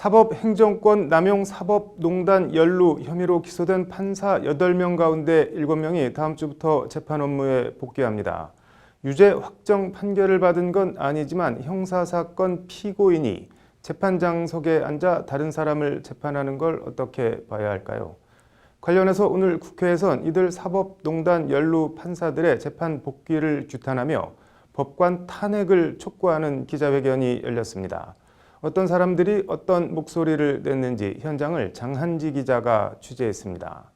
사법행정권 남용 사법농단 연루 혐의로 기소된 판사 8명 가운데 7명이 다음 주부터 재판 업무에 복귀합니다. 유죄 확정 판결을 받은 건 아니지만 형사사건 피고인이 재판장석에 앉아 다른 사람을 재판하는 걸 어떻게 봐야 할까요? 관련해서 오늘 국회에선 이들 사법농단 연루 판사들의 재판 복귀를 규탄하며 법관 탄핵을 촉구하는 기자회견이 열렸습니다. 어떤 사람들이 어떤 목소리를 냈는지 현장을 장한지 기자가 취재했습니다.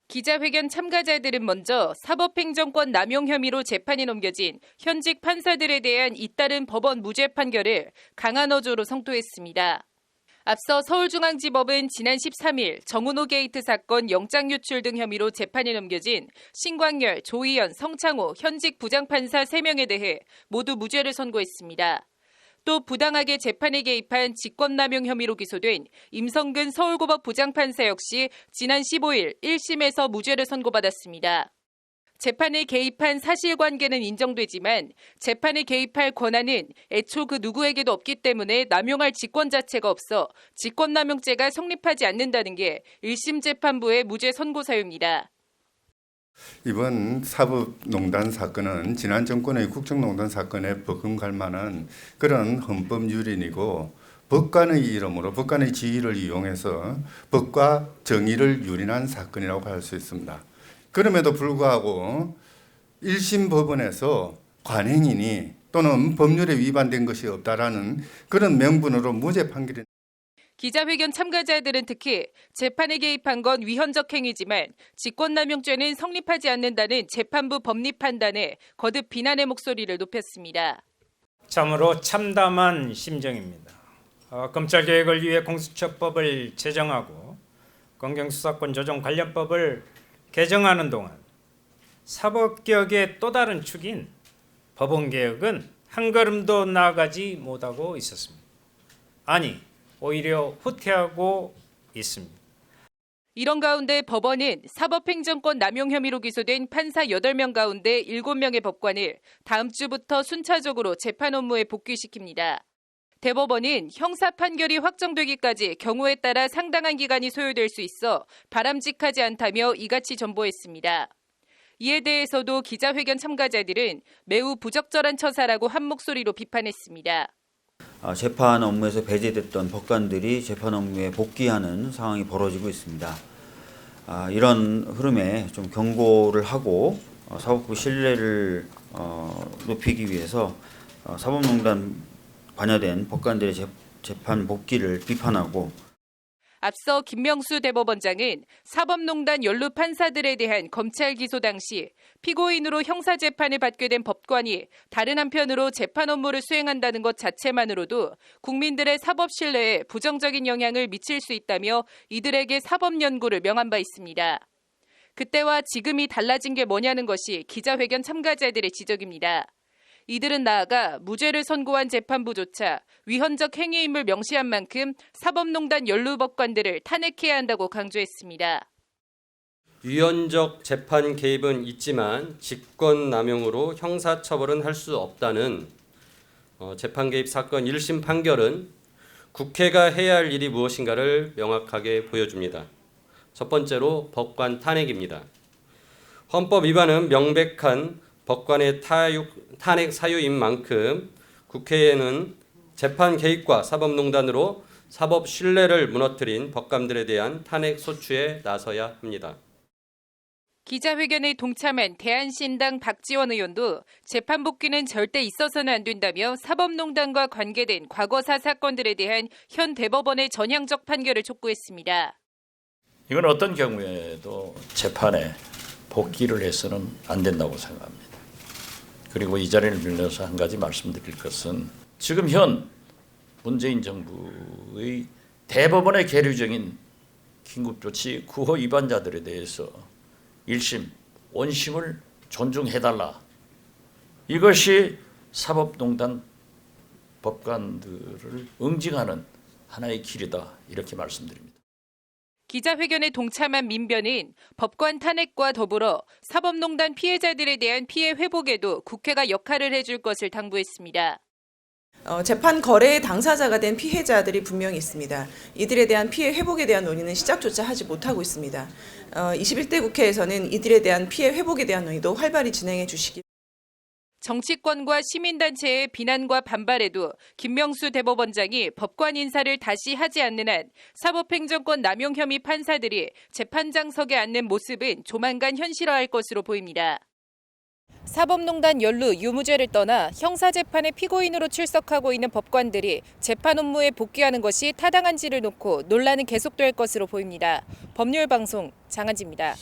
기자회견 참가자들은 먼저 사법행정권 남용 혐의로 재판이 넘겨진 현직 판사들에 대한 잇따른 법원 무죄 판결을 강한 어조로 성토했습니다. 앞서 서울중앙지법은 지난 13일 정은호 게이트 사건 영장 유출 등 혐의로 재판이 넘겨진 신광열, 조희연, 성창호 현직 부장판사 3명에 대해 모두 무죄를 선고했습니다. 또 부당하게 재판에 개입한 직권남용 혐의로 기소된 임성근 서울고법 부장판사 역시 지난 15일 1심에서 무죄를 선고받았습니다. 재판에 개입한 사실관계는 인정되지만 재판에 개입할 권한은 애초 그 누구에게도 없기 때문에 남용할 직권 자체가 없어 직권남용죄가 성립하지 않는다는 게 1심 재판부의 무죄 선고 사유입니다. 이번 사법농단 사건은 지난 정권의 국정농단 사건에 버금갈 만한 그런 헌법유린이고 법관의 이름으로 법관의 지위를 이용해서 법과 정의를 유린한 사건이라고 할 수 있습니다. 그럼에도 불구하고 1심 법원에서 관행이니 또는 법률에 위반된 것이 없다라는 그런 명분으로 무죄 판결이 기자회견 참가자들은 특히 재판에 개입한 건 위헌적 행위지만 직권남용죄는 성립하지 않는다는 재판부 법리 판단에 거듭 비난의 목소리를 높였습니다. 참으로 참담한 심정입니다. 검찰개혁을 위해 공수처법을 제정하고 검경수사권 조정 관련법을 개정하는 동안 사법개혁의 또 다른 축인 법원개혁은 한 걸음도 나아가지 못하고 있었습니다. 아니, 오히려 후퇴하고 있습니다. 이런 가운데 법원은 사법행정권 남용 혐의로 기소된 판사 8명 가운데 7명의 법관을 다음 주부터 순차적으로 재판 업무에 복귀시킵니다. 대법원은 형사 판결이 확정되기까지 경우에 따라 상당한 기간이 소요될 수 있어 바람직하지 않다며 이같이 전보했습니다. 이에 대해서도 기자회견 참가자들은 매우 부적절한 처사라고 한 목소리로 비판했습니다. 재판 업무에서 배제됐던 법관들이 재판 업무에 복귀하는 상황이 벌어지고 있습니다. 이런 흐름에 좀 경고를 하고 사법부 신뢰를 높이기 위해서 사법농단 관여된 법관들의 재판 복귀를 비판하고 앞서 김명수 대법원장은 사법농단 연루 판사들에 대한 검찰 기소 당시 피고인으로 형사재판을 받게 된 법관이 다른 한편으로 재판 업무를 수행한다는 것 자체만으로도 국민들의 사법 신뢰에 부정적인 영향을 미칠 수 있다며 이들에게 사법연구를 명한 바 있습니다. 그때와 지금이 달라진 게 뭐냐는 것이 기자회견 참가자들의 지적입니다. 이들은 나아가 무죄를 선고한 재판부조차 위헌적 행위임을 명시한 만큼 사법농단 연루 법관들을 탄핵해야 한다고 강조했습니다. 위헌적 재판 개입은 있지만 직권남용으로 형사처벌은 할 수 없다는 재판 개입 사건 1심 판결은 국회가 해야 할 일이 무엇인가를 명확하게 보여줍니다. 첫 번째로 법관 탄핵입니다. 헌법 위반은 명백한 법관의 탄핵 사유인 만큼 국회에는 재판 개입과 사법농단으로 사법 신뢰를 무너뜨린 법관들에 대한 탄핵 소추에 나서야 합니다. 기자회견에 동참한 대한신당 박지원 의원도 재판 복귀는 절대 있어서는 안 된다며 사법농단과 관계된 과거사 사건들에 대한 현 대법원의 전향적 판결을 촉구했습니다. 이건 어떤 경우에도 재판에 복귀를 해서는 안 된다고 생각합니다. 그리고 이 자리를 빌려서 한 가지 말씀드릴 것은 지금 현 문재인 정부의 대법원의 계류적인 긴급조치 구호 위반자들에 대해서 1심, 원심을 존중해달라. 이것이 사법농단 법관들을 응징하는 하나의 길이다. 이렇게 말씀드립니다. 기자회견에 동참한 민변은 법관 탄핵과 더불어 사법농단 피해자들에 대한 피해 회복에도 국회가 역할을 해줄 것을 당부했습니다. 재판 거래의 당사자가 된 피해자들이 분명히 있습니다. 이들에 대한 피해 회복에 대한 논의는 시작조차 하지 못하고 있습니다. 21대 국회에서는 이들에 대한 피해 회복에 대한 논의도 활발히 진행해 주시기. 정치권과 시민단체의 비난과 반발에도 김명수 대법원장이 법관 인사를 다시 하지 않는 한 사법행정권 남용 혐의 판사들이 재판장석에 앉는 모습은 조만간 현실화할 것으로 보입니다. 사법농단 연루 유무죄를 떠나 형사재판의 피고인으로 출석하고 있는 법관들이 재판 업무에 복귀하는 것이 타당한지를 놓고 논란은 계속될 것으로 보입니다. 법률방송 장한지입니다.